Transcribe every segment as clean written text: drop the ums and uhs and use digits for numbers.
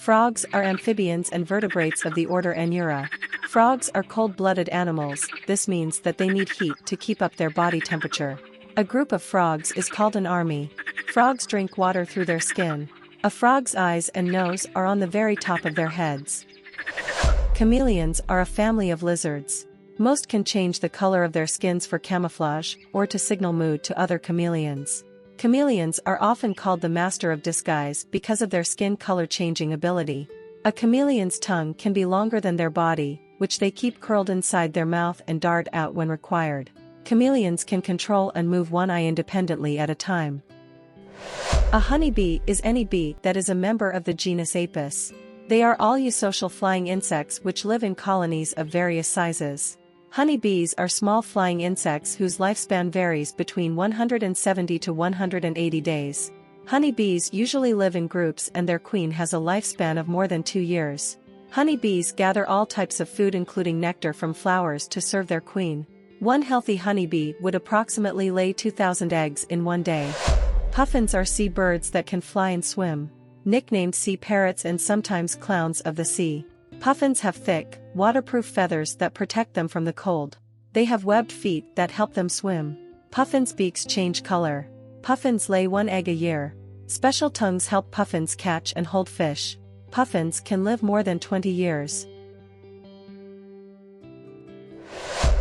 Frogs are amphibians and vertebrates of the order Anura. Frogs are cold-blooded animals. This means that they need heat to keep up their body temperature. A group of frogs is called an army. Frogs drink water through their skin. A frog's eyes and nose are on the very top of their heads. Chameleons are a family of lizards. Most can change the color of their skins for camouflage or to signal mood to other chameleons. Chameleons are often called the master of disguise because of their skin color changing ability. A chameleon's tongue can be longer than their body, which they keep curled inside their mouth and dart out when required. Chameleons can control and move one eye independently at a time. A honeybee is any bee that is a member of the genus Apis. They are all eusocial flying insects which live in colonies of various sizes. Honeybees are small flying insects whose lifespan varies between 170 to 180 days. Honeybees usually live in groups and their queen has a lifespan of more than 2 years. Honeybees gather all types of food including nectar from flowers to serve their queen. One healthy honeybee would approximately lay 2,000 eggs in one day. Puffins are sea birds that can fly and swim. Nicknamed sea parrots and sometimes clowns of the sea. Puffins have thick, waterproof feathers that protect them from the cold. They have webbed feet that help them swim. Puffins' beaks change color. Puffins lay 1 egg a year. Special tongues help puffins catch and hold fish. Puffins can live more than 20 years.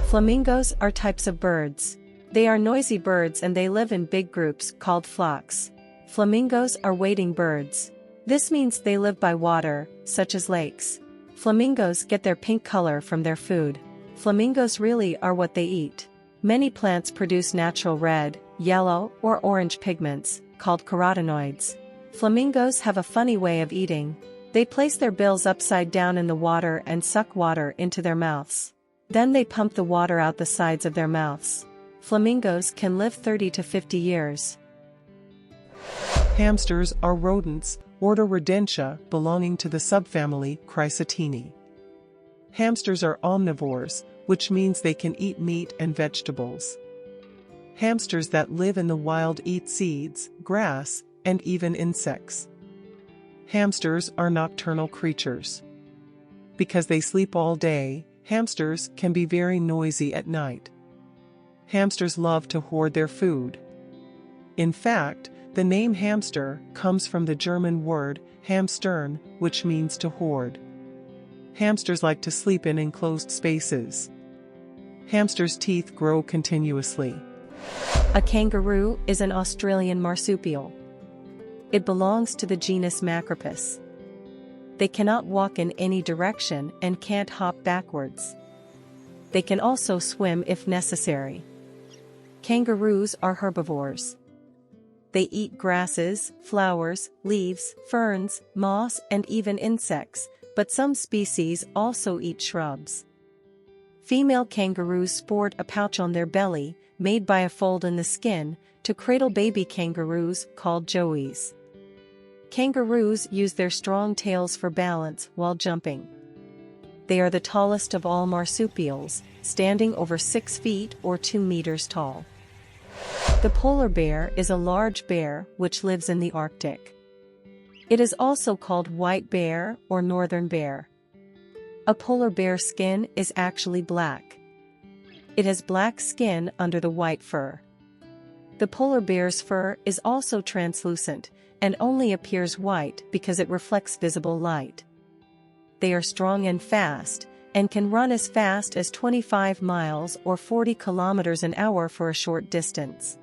Flamingos are types of birds. They are noisy birds and they live in big groups called flocks. Flamingos are wading birds. This means they live by water, such as lakes. Flamingos get their pink color from their food. Flamingos really are what they eat. Many plants produce natural red, yellow, or orange pigments, called carotenoids. Flamingos have a funny way of eating. They place their bills upside down in the water and suck water into their mouths. Then they pump the water out the sides of their mouths. Flamingos can live 30 to 50 years. Hamsters are rodents, order Rodentia, belonging to the subfamily Chrysotini. Hamsters are omnivores, which means they can eat meat and vegetables. Hamsters that live in the wild eat seeds, grass, and even insects. Hamsters are nocturnal creatures. Because they sleep all day, hamsters can be very noisy at night. Hamsters love to hoard their food. In fact, the name hamster comes from the German word hamstern, which means to hoard. Hamsters like to sleep in enclosed spaces. Hamsters' teeth grow continuously. A kangaroo is an Australian marsupial. It belongs to the genus Macropus. They cannot walk in any direction and can't hop backwards. They can also swim if necessary. Kangaroos are herbivores. They eat grasses, flowers, leaves, ferns, moss, and even insects, but some species also eat shrubs. Female kangaroos sport a pouch on their belly, made by a fold in the skin, to cradle baby kangaroos called joeys. Kangaroos use their strong tails for balance while jumping. They are the tallest of all marsupials, standing over 6 feet or 2 meters tall. The polar bear is a large bear which lives in the Arctic. It is also called white bear or northern bear. A polar bear's skin is actually black. It has black skin under the white fur. The polar bear's fur is also translucent and only appears white because it reflects visible light. They are strong and fast, and can run as fast as 25 miles or 40 kilometers an hour for a short distance.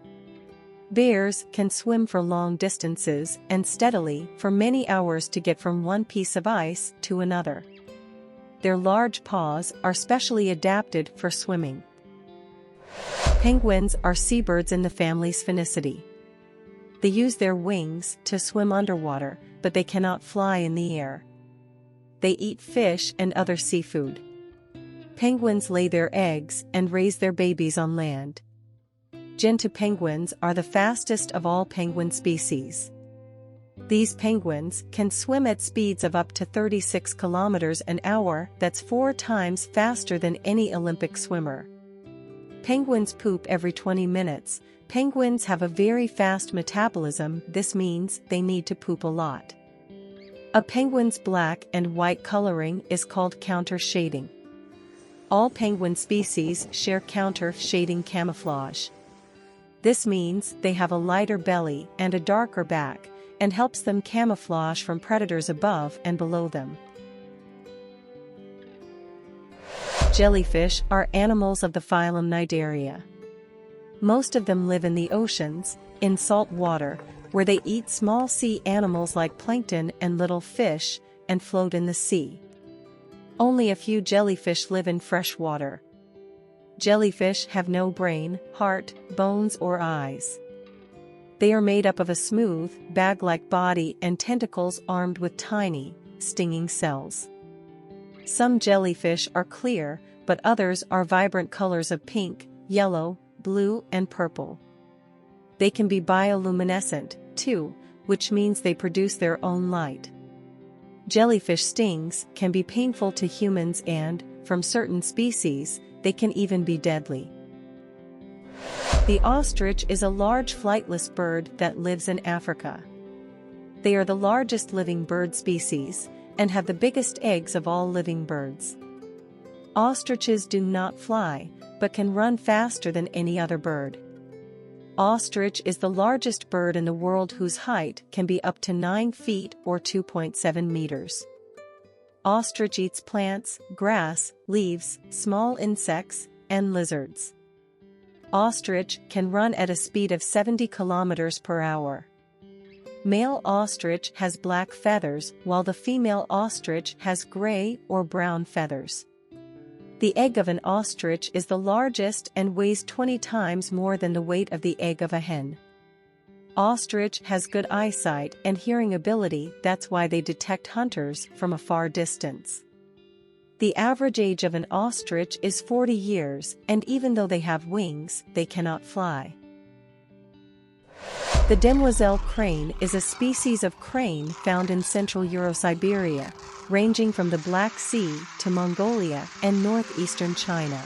Bears can swim for long distances and steadily for many hours to get from one piece of ice to another. Their large paws are specially adapted for swimming. Penguins are seabirds in the family Sphinicidae. They use their wings to swim underwater, but they cannot fly in the air. They eat fish and other seafood. Penguins lay their eggs and raise their babies on land. Gentoo penguins are the fastest of all penguin species. These penguins can swim at speeds of up to 36 kilometers an hour, that's 4 times faster than any Olympic swimmer. Penguins poop every 20 minutes. Penguins have a very fast metabolism, this means they need to poop a lot. A penguin's black and white coloring is called counter shading. All penguin species share counter shading camouflage. This means they have a lighter belly and a darker back, and helps them camouflage from predators above and below them. Jellyfish are animals of the phylum Cnidaria. Most of them live in the oceans, in salt water, where they eat small sea animals like plankton and little fish, and float in the sea. Only a few jellyfish live in fresh water. Jellyfish have no brain, heart, bones or eyes. They are made up of a smooth, bag-like body and tentacles armed with tiny, stinging cells. Some jellyfish are clear, but others are vibrant colors of pink, yellow, blue and purple. They can be bioluminescent, too, which means they produce their own light. Jellyfish stings can be painful to humans and, from certain species, they can even be deadly. The ostrich is a large flightless bird that lives in Africa. They are the largest living bird species, and have the biggest eggs of all living birds. Ostriches do not fly, but can run faster than any other bird. Ostrich is the largest bird in the world whose height can be up to 9 feet or 2.7 meters. Ostrich eats plants, grass, leaves, small insects, and lizards. Ostrich can run at a speed of 70 kilometers per hour. Male ostrich has black feathers while the female ostrich has gray or brown feathers. The egg of an ostrich is the largest and weighs 20 times more than the weight of the egg of a hen. Ostrich has good eyesight and hearing ability, that's why they detect hunters from a far distance. The average age of an ostrich is 40 years, and even though they have wings, they cannot fly. The demoiselle crane is a species of crane found in central Euro-Siberia, ranging from the Black Sea to Mongolia and northeastern China.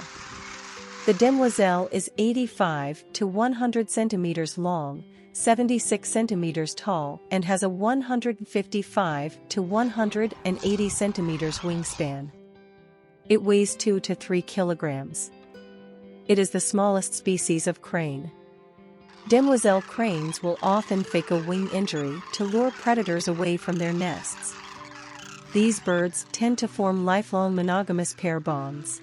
The demoiselle is 85 to 100 centimeters long, 76 centimeters tall, and has a 155 to 180 centimeters wingspan. It weighs 2 to 3 kilograms. It is the smallest species of crane. Demoiselle cranes will often fake a wing injury to lure predators away from their nests. These birds tend to form lifelong monogamous pair bonds.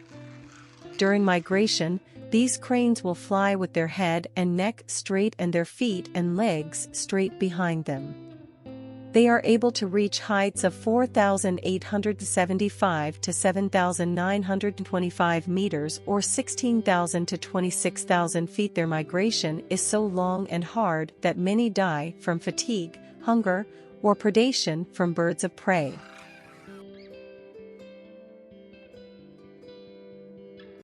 During migration, these cranes will fly with their head and neck straight and their feet and legs straight behind them. They are able to reach heights of 4,875 to 7,925 meters or 16,000 to 26,000 feet. Their migration is so long and hard that many die from fatigue, hunger, or predation from birds of prey.